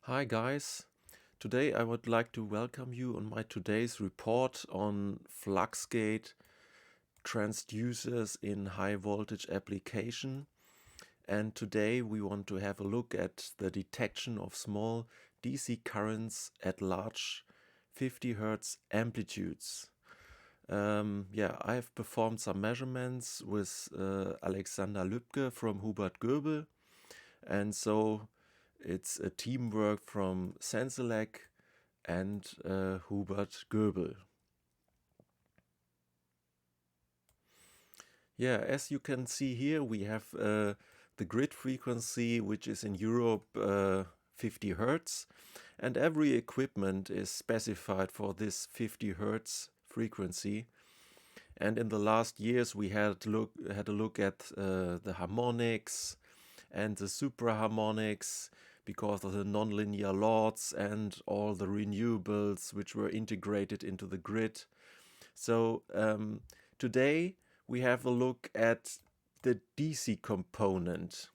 Hi guys, today I would like to welcome you on my today's report on Fluxgate transducers in high voltage application. And today we want to have a look at the detection of small DC currents at large 50 Hz amplitudes. I've performed some measurements with Alexander Lübke from Hubert Göbel, and so it's a teamwork from Senselec and Hubert Göbel. Yeah, as you can see here, we have the grid frequency, which is in Europe 50 Hertz, and every equipment is specified for this 50 Hertz frequency. And in the last years, we had a look at the harmonics and the supraharmonics because of the nonlinear lots and all the renewables which were integrated into the grid. So today we have a look at the DC component,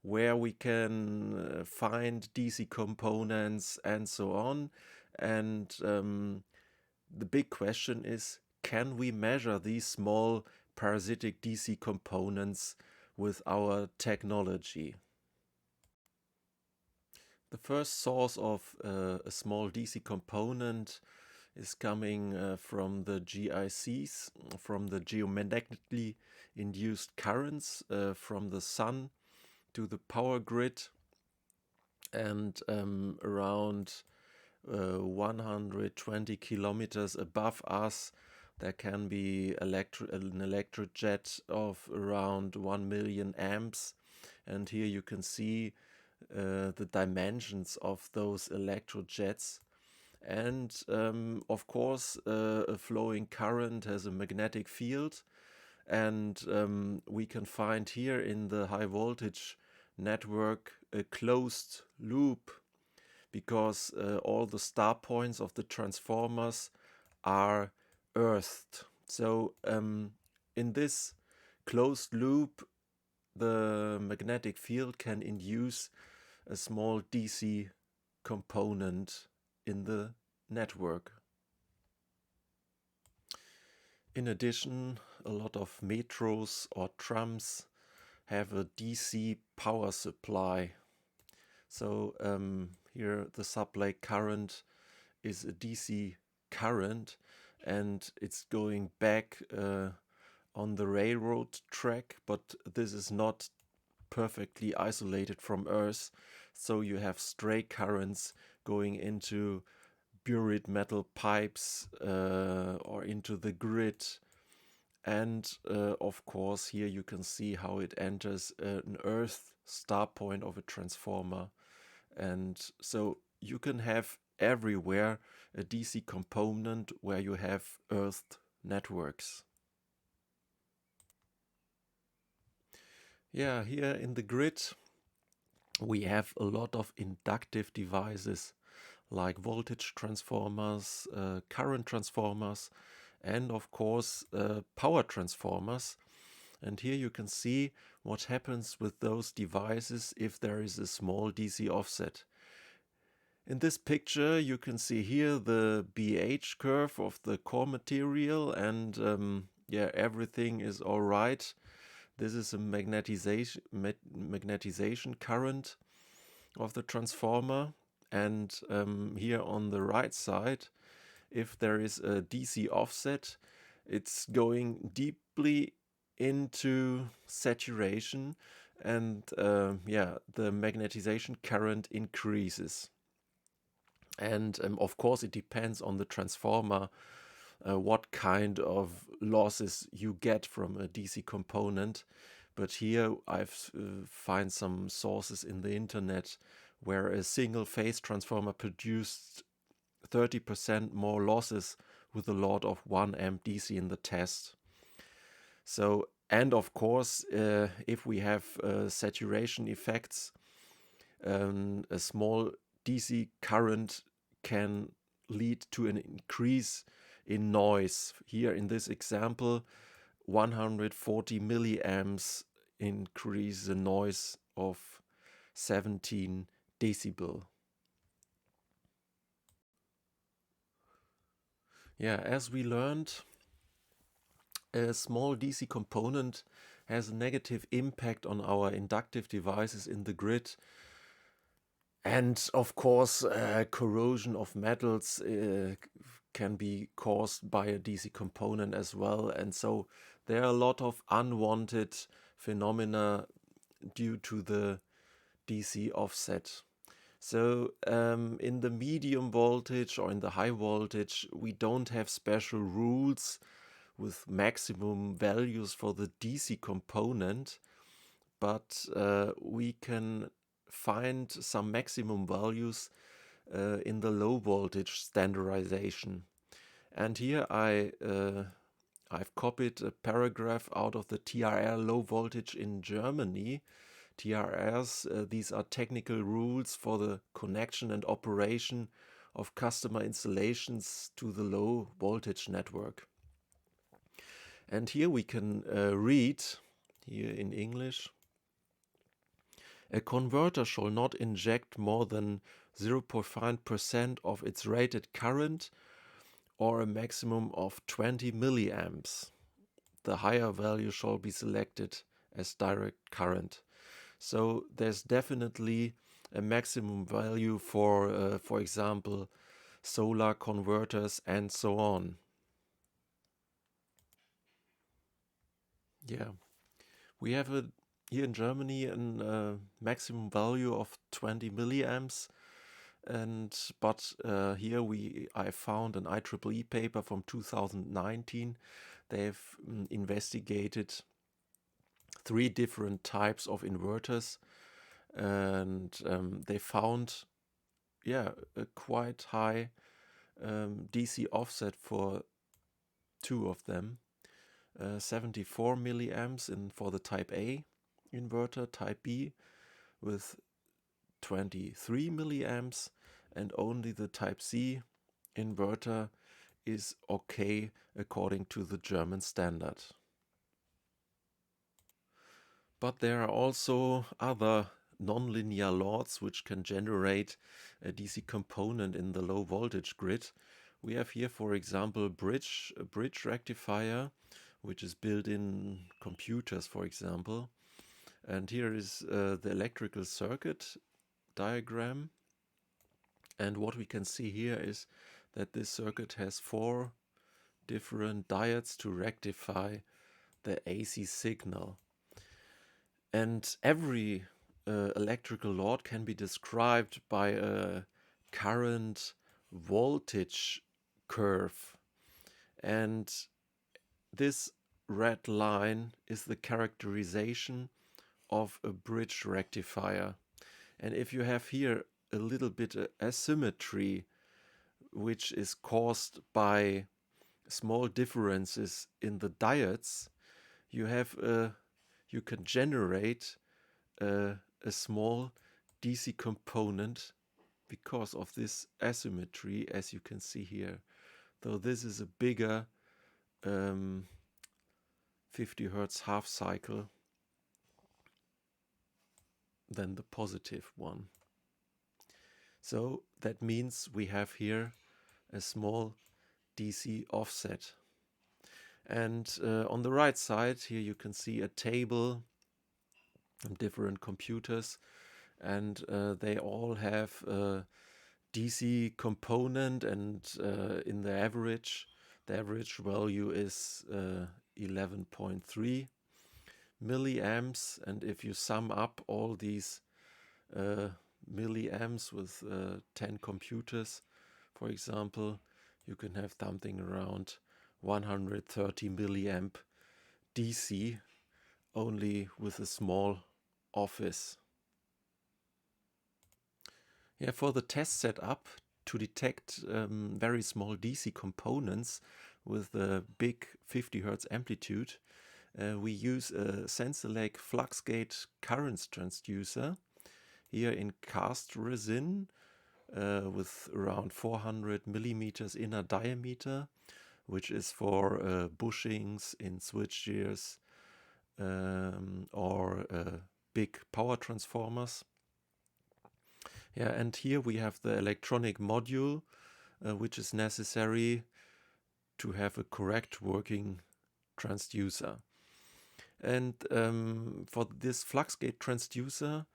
where we can find DC components and so on. And the big question is, can we measure these small parasitic DC components with our technology? The first source of a small DC component is coming from the GICs, from the geomagnetically induced currents from the sun to the power grid, and around 120 kilometers above us there can be an electric jet of around 1 million amps, and here you can see the dimensions of those electrojets. And of course, a flowing current has a magnetic field, and we can find here in the high voltage network a closed loop because all the star points of the transformers are earthed. So in this closed loop, the magnetic field can induce a small DC component in the network. In addition, a lot of metros or trams have a DC power supply. So here the supply current is a DC current, and it's going back on the railroad track, but this is not perfectly isolated from Earth, so you have stray currents going into buried metal pipes or into the grid. And of course here you can see how it enters an earth star point of a transformer. And so you can have everywhere a DC component where you have earthed networks. Yeah, here in the grid we have a lot of inductive devices like voltage transformers, current transformers, and of course power transformers. And here you can see what happens with those devices if there is a small DC offset. In this picture you can see here the BH curve of the core material, and yeah, everything is all right. This is a magnetization current of the transformer. And here on the right side, if there is a DC offset, it's going deeply into saturation, and yeah, the magnetization current increases. And of course it depends on the transformer what kind of losses you get from a DC component. But here I've find some sources in the internet where a single phase transformer produced 30% more losses with a load of 1 amp DC in the test. So, and of course, if we have saturation effects, a small DC current can lead to an increase in noise. Here in this example, 140 milliamps increase the noise of 17 decibel. Yeah, as we learned, a small DC component has a negative impact on our inductive devices in the grid. And of course, corrosion of metals can be caused by a DC component as well. And so there are a lot of unwanted phenomena due to the DC offset. So in the medium voltage or in the high voltage, we don't have special rules with maximum values for the DC component, but we can find some maximum values in the low voltage standardization. And here I've copied a paragraph out of the TRR low voltage in Germany. TRRs, these are technical rules for the connection and operation of customer installations to the low voltage network. And here we can read, here in English, a converter shall not inject more than 0.5% of its rated current or a maximum of 20 milliamps. The higher value shall be selected as direct current. So there's definitely a maximum value for example, solar converters and so on. Yeah, we have here in Germany a maximum value of 20 milliamps, but here I found an IEEE paper from 2019. They've investigated 3 different types of inverters, and they found, a quite high DC offset for 2 of them. 74 milliamps for the Type A inverter, Type B with 23 milliamps, and only the Type C inverter is okay according to the German standard. But there are also other nonlinear loads which can generate a DC component in the low voltage grid. We have here, for example, a bridge rectifier, which is built in computers, for example. And here is the electrical circuit diagram. And what we can see here is that this circuit has 4 different diodes to rectify the AC signal. And every electrical load can be described by a current voltage curve. And this red line is the characterization of a bridge rectifier. And if you have here a little bit of asymmetry, which is caused by small differences in the diodes, you can generate a small DC component because of this asymmetry, as you can see here. Though this is a bigger 50 Hertz half cycle than the positive one. So that means we have here a small DC offset. And on the right side here you can see a table from different computers, and they all have a DC component, and in the average value is 11.3 milliamps. And if you sum up all these milliamps with 10 computers, for example, you can have something around 130 milliamp DC only with a small office. Yeah, for the test setup to detect very small DC components with a big 50 Hertz amplitude, we use a Senselec Fluxgate currents transducer here in cast resin with around 400 millimeters inner diameter, which is for bushings in switchgears or big power transformers. Yeah, and here we have the electronic module which is necessary to have a correct working transducer. And for this Fluxgate transducer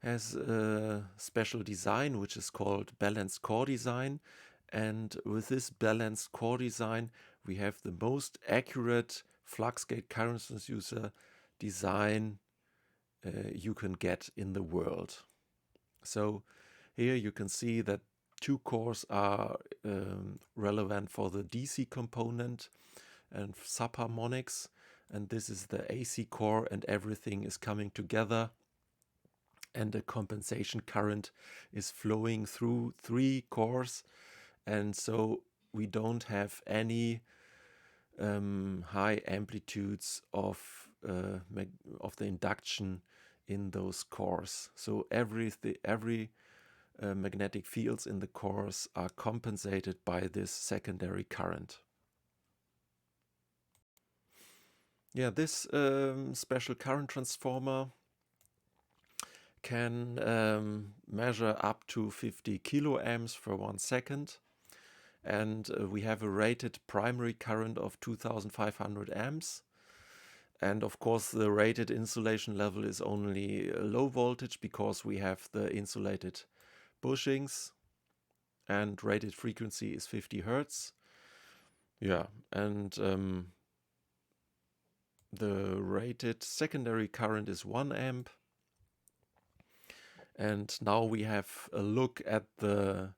has a special design which is called balanced core design, and with this balanced core design we have the most accurate Fluxgate current transducer design you can get in the world. So here you can see that two cores are relevant for the DC component and subharmonics, and this is the AC core, and everything is coming together, and a compensation current is flowing through three cores, and so we don't have any high amplitudes of the induction in those cores. So every magnetic fields in the cores are compensated by this secondary current. Yeah, this special current transformer can measure up to 50 kiloamps for 1 second, and we have a rated primary current of 2500 amps. And of course the rated insulation level is only low voltage because we have the insulated bushings, and rated frequency is 50 Hertz. Yeah, and the rated secondary current is 1 amp. And now we have a look at the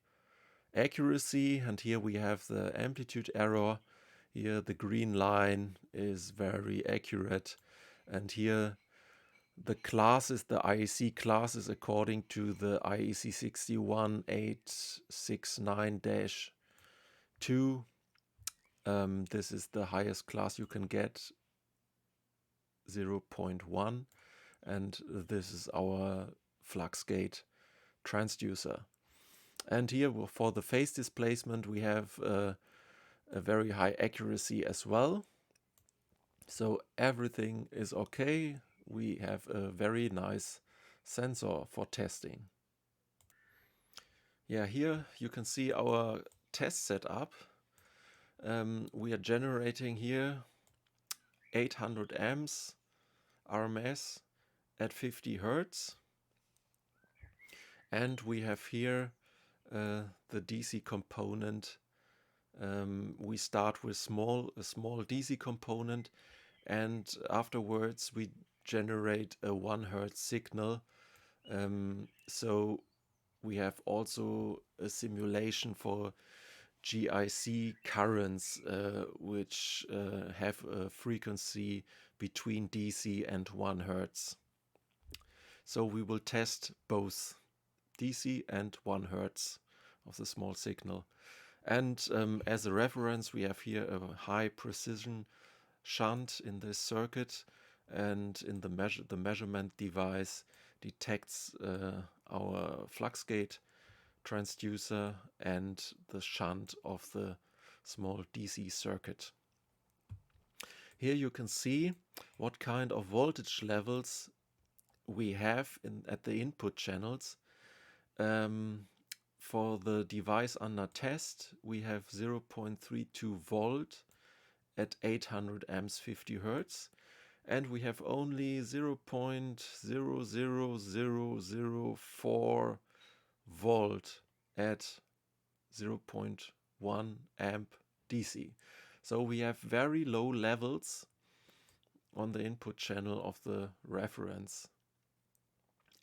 accuracy, and here we have the amplitude error. Here the green line is very accurate, and here the classes, the IEC classes according to the IEC 61869-2. This is the highest class you can get, 0.1, and this is our Fluxgate transducer. And here for the phase displacement we have a very high accuracy as well. So everything is okay. We have a very nice sensor for testing. Yeah, here you can see our test setup. We are generating here 800 amps RMS at 50 Hertz. And we have here the DC component. We start with a small DC component, and afterwards we generate a 1 Hertz signal. So we have also a simulation for GIC currents, which have a frequency between DC and 1 Hertz. So we will test both DC and 1 Hertz of the small signal. And as a reference, we have here a high precision shunt in this circuit, and in the measurement device detects our Fluxgate transducer and the shunt of the small DC circuit. Here you can see what kind of voltage levels we have at the input channels. For the device under test, we have 0.32 volt at 800 amps 50 Hertz, and we have only 0.00004 volt at 0.1 amp DC. So we have very low levels on the input channel of the reference,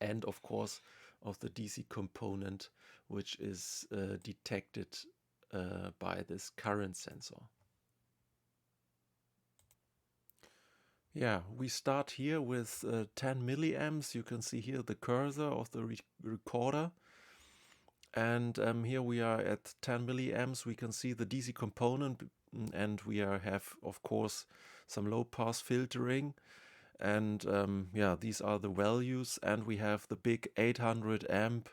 and of course of the DC component, which is detected by this current sensor. Yeah, we start here with 10 milliamps. You can see here the cursor of the recorder. And here we are at 10 milliamps. We can see the DC component, and we have, of course, some low pass filtering. And yeah, these are the values. And we have the big 800 amp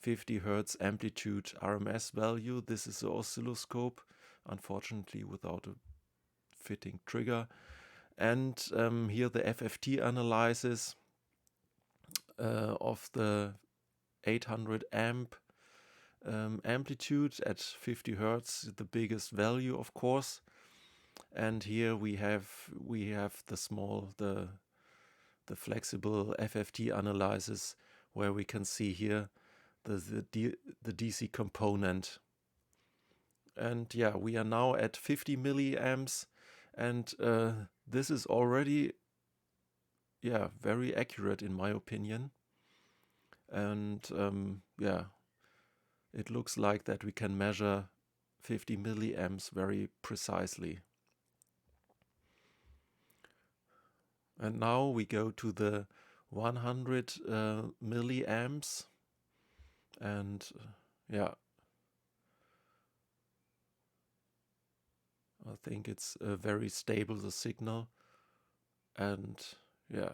50 Hertz amplitude RMS value. This is the oscilloscope, unfortunately without a fitting trigger. And here the FFT analysis of the 800 amp amplitude at 50 Hertz, the biggest value, of course. And here we have the flexible FFT analysis, where we can see here the DC component. And yeah, we are now at 50 milliamps, and this is already very accurate in my opinion. And yeah, it looks like that we can measure 50 milliamps very precisely. And now we go to the 100 milliamps, and yeah, I think it's very stable, the signal. And yeah,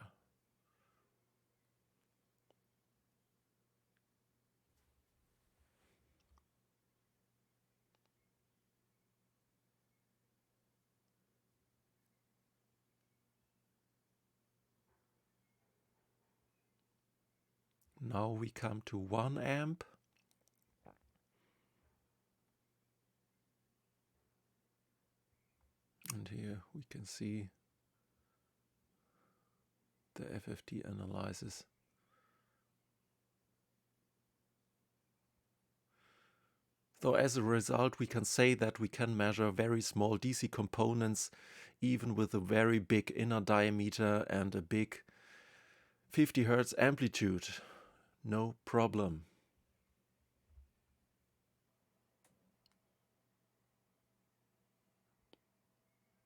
now we come to 1 amp. And here we can see the FFT analysis. So as a result, we can say that we can measure very small DC components even with a very big inner diameter and a big 50 Hertz amplitude. No problem.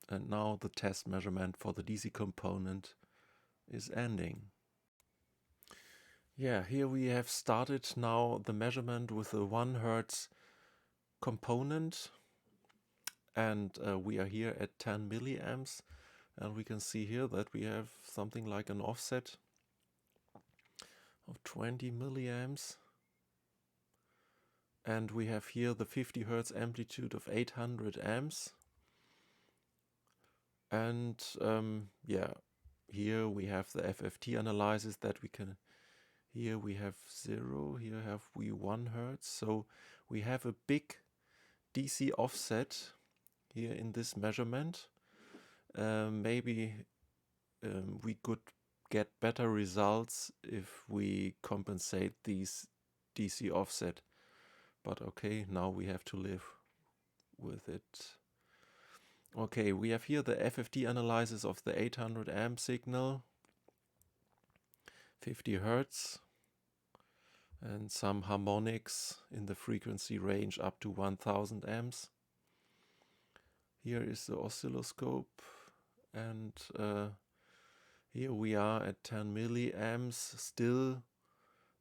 And now the test measurement for the DC component is ending. Yeah, here we have started now the measurement with a 1 Hertz component, and we are here at 10 milliamps, and we can see here that we have something like an offset of 20 milliamps, and we have here the 50 Hertz amplitude of 800 amps. And yeah, here we have the FFT analysis that we can. Here we have 0, here have we 1 Hertz. So we have a big DC offset here in this measurement. Maybe we could get better results if we compensate these DC offset. But okay, now we have to live with it. Okay, we have here the FFT analysis of the 800 amp signal, 50 Hertz, and some harmonics in the frequency range up to 1000 amps. Here is the oscilloscope, and here we are at 10 milliamps, still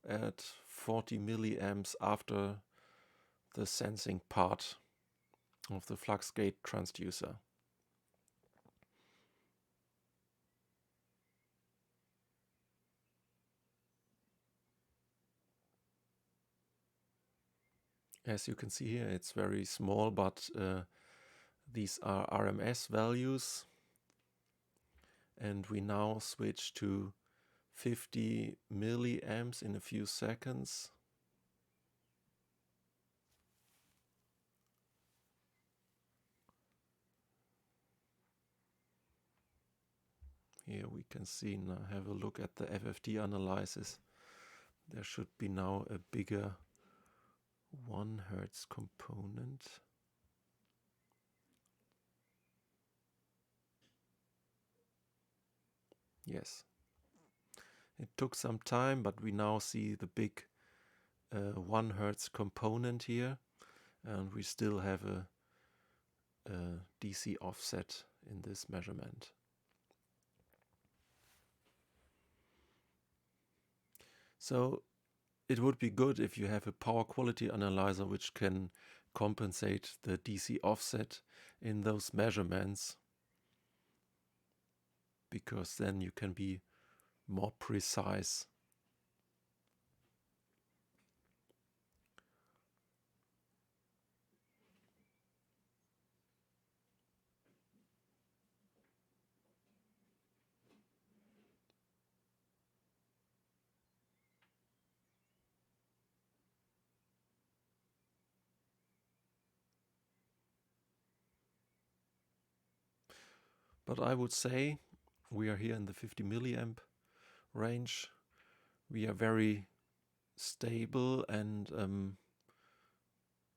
at 40 milliamps after the sensing part of the Fluxgate transducer. As you can see here, it's very small, but these are RMS values. And we now switch to 50 milliamps in a few seconds. Here we can see, now have a look at the FFT analysis. There should be now a bigger 1 Hertz component. Yes. It took some time, but we now see the big 1 Hertz component here, and we still have a DC offset in this measurement. So it would be good if you have a power quality analyzer which can compensate the DC offset in those measurements, because then you can be more precise. But I would say we are here in the 50 milliamp range. We are very stable, and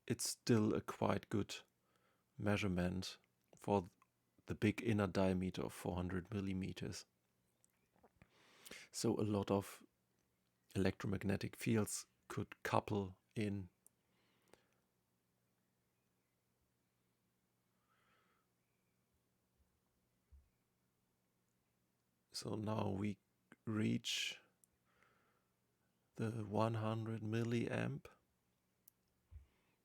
it's still a quite good measurement for the big inner diameter of 400 millimeters. So a lot of electromagnetic fields could couple in. So now we reach the 100 milliamp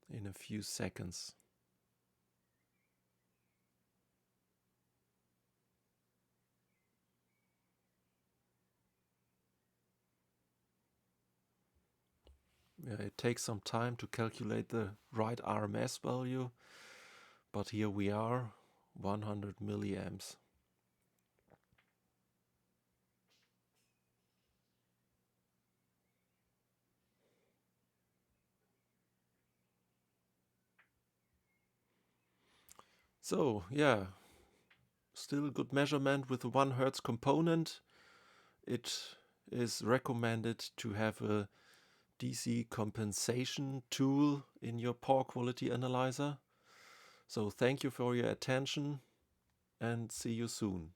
in a few seconds. Yeah, it takes some time to calculate the right RMS value, but here we are, 100 milliamps. So yeah, still good measurement with the 1 Hertz component. It is recommended to have a DC compensation tool in your power quality analyzer. So thank you for your attention and see you soon.